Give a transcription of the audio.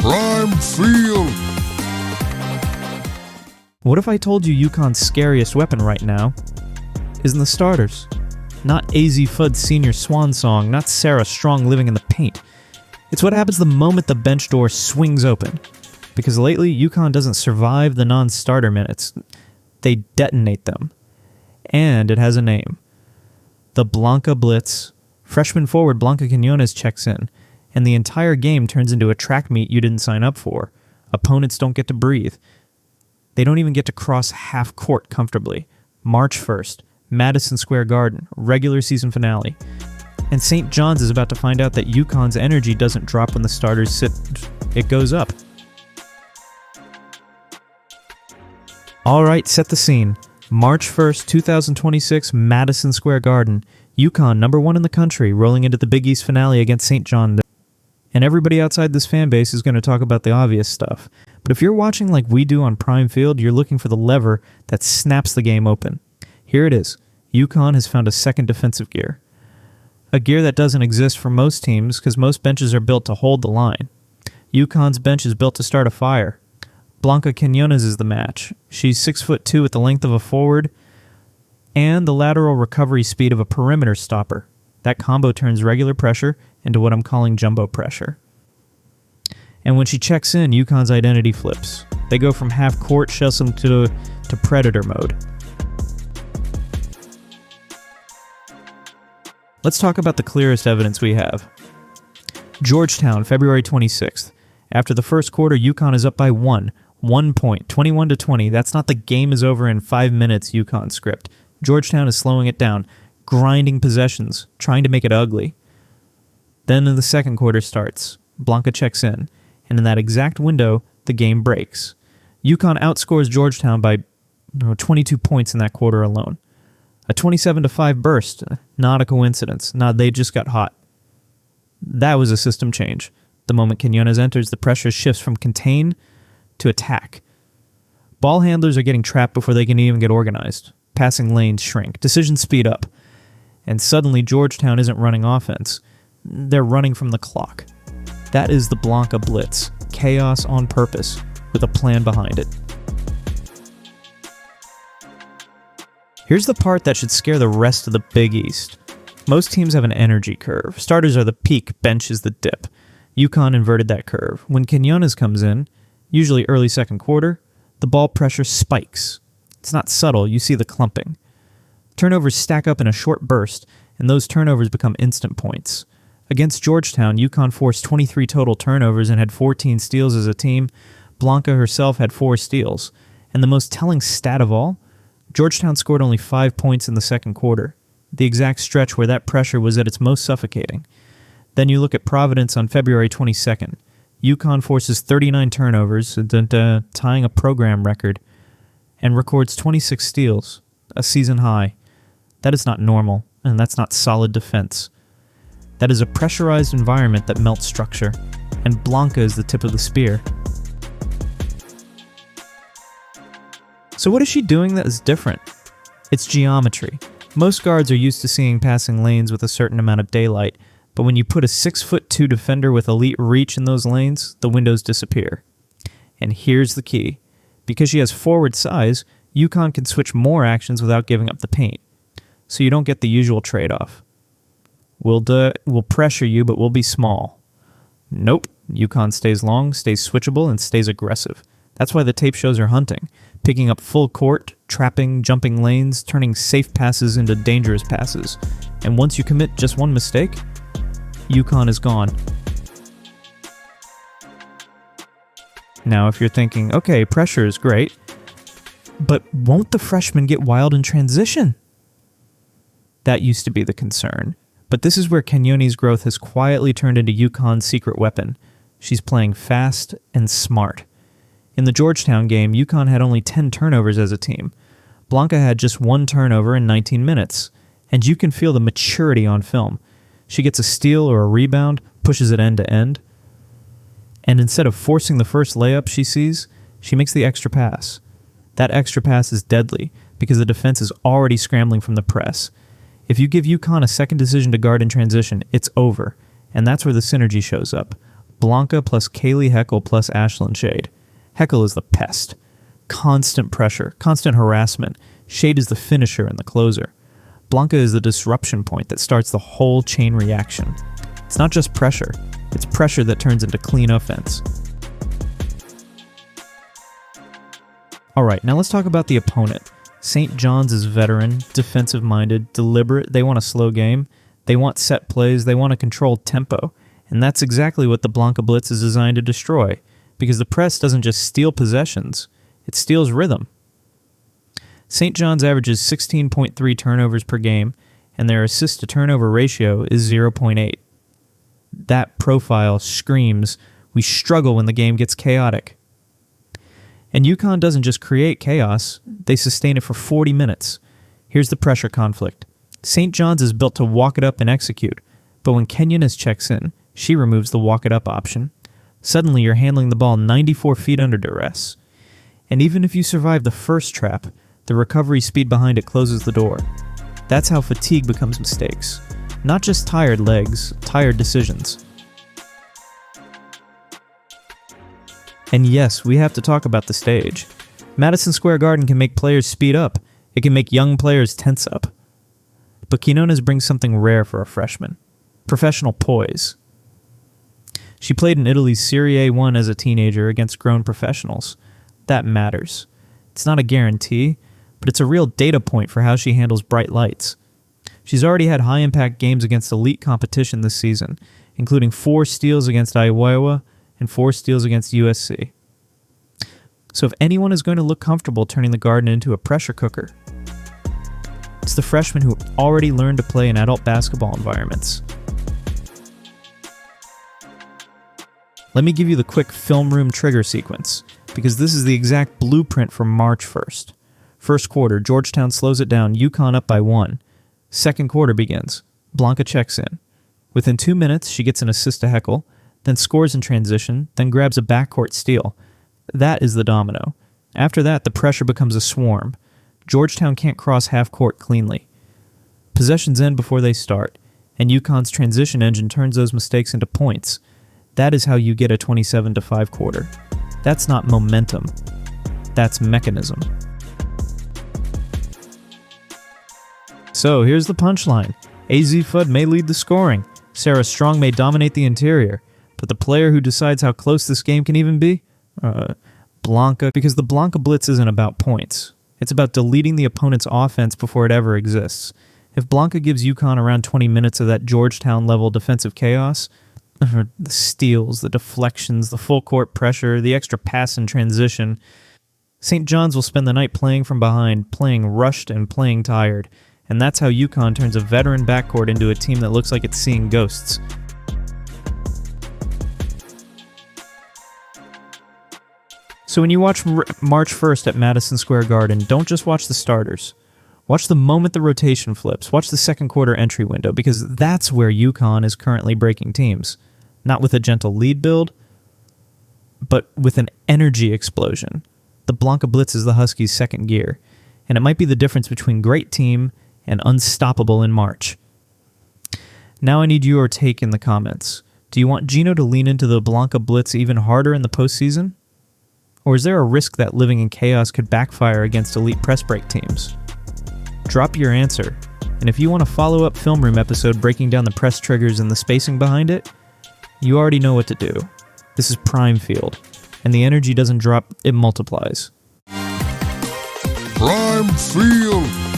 Prime Field. What if I told you UConn's scariest weapon right now is in the starters? Not Azzi Fudd Sr.'s swan song, not Sarah Strong living in the paint. It's what happens the moment the bench door swings open. Because lately, UConn doesn't survive the non-starter minutes. They detonate them. And it has a name. The Blanca Blitz. Freshman forward Blanca Quiñonez checks in, and the entire game turns into a track meet you didn't sign up for. Opponents don't get to breathe. They don't even get to cross half court comfortably. March 1st, Madison Square Garden, regular season finale. And St. John's is about to find out that UConn's energy doesn't drop when the starters sit, it goes up. Alright, set the scene. March 1st, 2026, Madison Square Garden. UConn, number 1 in the country, rolling into the Big East finale against St. John. And everybody outside this fan base is going to talk about the obvious stuff. But if you're watching like we do on Prime Field, you're looking for the lever that snaps the game open. Here it is. UConn has found a second defensive gear. A gear that doesn't exist for most teams because most benches are built to hold the line. UConn's bench is built to start a fire. Blanca Quiñonez is the match. She's 6'2" at the length of a forward and the lateral recovery speed of a perimeter stopper. That combo turns regular pressure into what I'm calling jumbo pressure. And when she checks in, UConn's identity flips. They go from half-court shells to predator mode. Let's talk about the clearest evidence we have. Georgetown, February 26th. After the first quarter, UConn is up by 1 point, 21-20. That's not the game is over in 5 minutes UConn script. Georgetown is slowing it down, grinding possessions, trying to make it ugly. Then the second quarter starts. Blanca checks in, and in that exact window, the game breaks. UConn outscores Georgetown by 22 points in that quarter alone. A 27-5 burst, not a coincidence. They just got hot. That was a system change. The moment Quiñonez enters, the pressure shifts from contain to attack. Ball handlers are getting trapped before they can even get organized. Passing lanes shrink. Decisions speed up. And suddenly Georgetown isn't running offense. They're running from the clock. That is the Blanca Blitz. Chaos on purpose, with a plan behind it. Here's the part that should scare the rest of the Big East. Most teams have an energy curve. Starters are the peak, bench is the dip. UConn inverted that curve. When Quiñonez comes in, usually early second quarter, the ball pressure spikes. It's not subtle, you see the clumping. Turnovers stack up in a short burst, and those turnovers become instant points. Against Georgetown, UConn forced 23 total turnovers and had 14 steals as a team. Blanca herself had 4 steals. And the most telling stat of all, Georgetown scored only 5 points in the second quarter, the exact stretch where that pressure was at its most suffocating. Then you look at Providence on February 22nd. UConn forces 39 turnovers, tying a program record, and records 26 steals, a season high. That is not normal, and that's not solid defense. That is a pressurized environment that melts structure, and Blanca is the tip of the spear. So what is she doing that is different? It's geometry. Most guards are used to seeing passing lanes with a certain amount of daylight, but when you put a 6'2" defender with elite reach in those lanes, the windows disappear. And here's the key. Because she has forward size, UConn can switch more actions without giving up the paint. So you don't get the usual trade-off. We'll pressure you, but we'll be small. Nope. UConn stays long, stays switchable, and stays aggressive. That's why the tape shows her hunting, picking up full court, trapping, jumping lanes, turning safe passes into dangerous passes. And once you commit just one mistake, UConn is gone. Now, if you're thinking, okay, pressure is great, but won't the freshmen get wild in transition? That used to be the concern. But this is where Quiñonez's growth has quietly turned into UConn's secret weapon. She's playing fast and smart. In the Georgetown game, UConn had only 10 turnovers as a team. Blanca had just 1 turnover in 19 minutes. And you can feel the maturity on film. She gets a steal or a rebound, pushes it end to end. And instead of forcing the first layup she sees, she makes the extra pass. That extra pass is deadly because the defense is already scrambling from the press. If you give UConn a second decision to guard in transition, it's over. And that's where the synergy shows up. Blanca plus Kayleigh, Heckel plus Ashlynn Shade. Heckel is the pest. Constant pressure, constant harassment. Shade is the finisher and the closer. Blanca is the disruption point that starts the whole chain reaction. It's not just pressure, it's pressure that turns into clean offense. Alright, now let's talk about the opponent. St. John's is veteran, defensive-minded, deliberate. They want a slow game. They want set plays. They want a controlled tempo. And that's exactly what the Blanca Blitz is designed to destroy, because the press doesn't just steal possessions, it steals rhythm. St. John's averages 16.3 turnovers per game, and their assist-to-turnover ratio is 0.8. That profile screams, we struggle when the game gets chaotic. And UConn doesn't just create chaos, they sustain it for 40 minutes. Here's the pressure conflict. St. John's is built to walk it up and execute, but when Quiñonez checks in, she removes the walk it up option. Suddenly you're handling the ball 94 feet under duress. And even if you survive the first trap, the recovery speed behind it closes the door. That's how fatigue becomes mistakes. Not just tired legs, tired decisions. And yes, we have to talk about the stage. Madison Square Garden can make players speed up. It can make young players tense up. But Quiñonez brings something rare for a freshman. Professional poise. She played in Italy's Serie A1 as a teenager against grown professionals. That matters. It's not a guarantee, but it's a real data point for how she handles bright lights. She's already had high-impact games against elite competition this season, including 4 steals against Iowa and 4 steals against USC. So if anyone is going to look comfortable turning the Garden into a pressure cooker, it's the freshmen who have already learned to play in adult basketball environments. Let me give you the quick film room trigger sequence, because this is the exact blueprint for March 1st. First quarter, Georgetown slows it down, UConn up by 1. Second quarter begins. Blanca checks in. Within 2 minutes, she gets an assist to Heckel, then scores in transition, then grabs a backcourt steal. That is the domino. After that, the pressure becomes a swarm. Georgetown can't cross half court cleanly. Possessions end before they start, and UConn's transition engine turns those mistakes into points. That is how you get a 27-5 quarter. That's not momentum. That's mechanism. So here's the punchline. Azzi Fudd may lead the scoring. Sarah Strong may dominate the interior. But the player who decides how close this game can even be? Blanca. Because the Blanca Blitz isn't about points. It's about deleting the opponent's offense before it ever exists. If Blanca gives UConn around 20 minutes of that Georgetown-level defensive chaos, the steals, the deflections, the full-court pressure, the extra pass in transition, St. John's will spend the night playing from behind, playing rushed and playing tired. And that's how UConn turns a veteran backcourt into a team that looks like it's seeing ghosts. So when you watch March 1st at Madison Square Garden, don't just watch the starters. Watch the moment the rotation flips. Watch the second quarter entry window, because that's where UConn is currently breaking teams. Not with a gentle lead build, but with an energy explosion. The Blanca Blitz is the Huskies' second gear, and it might be the difference between great team and unstoppable in March. Now I need your take in the comments. Do you want Gino to lean into the Blanca Blitz even harder in the postseason? Or is there a risk that living in chaos could backfire against elite press break teams? Drop your answer, and if you want a follow-up film room episode breaking down the press triggers and the spacing behind it, you already know what to do. This is prime field, and the energy doesn't drop, it multiplies. Prime field!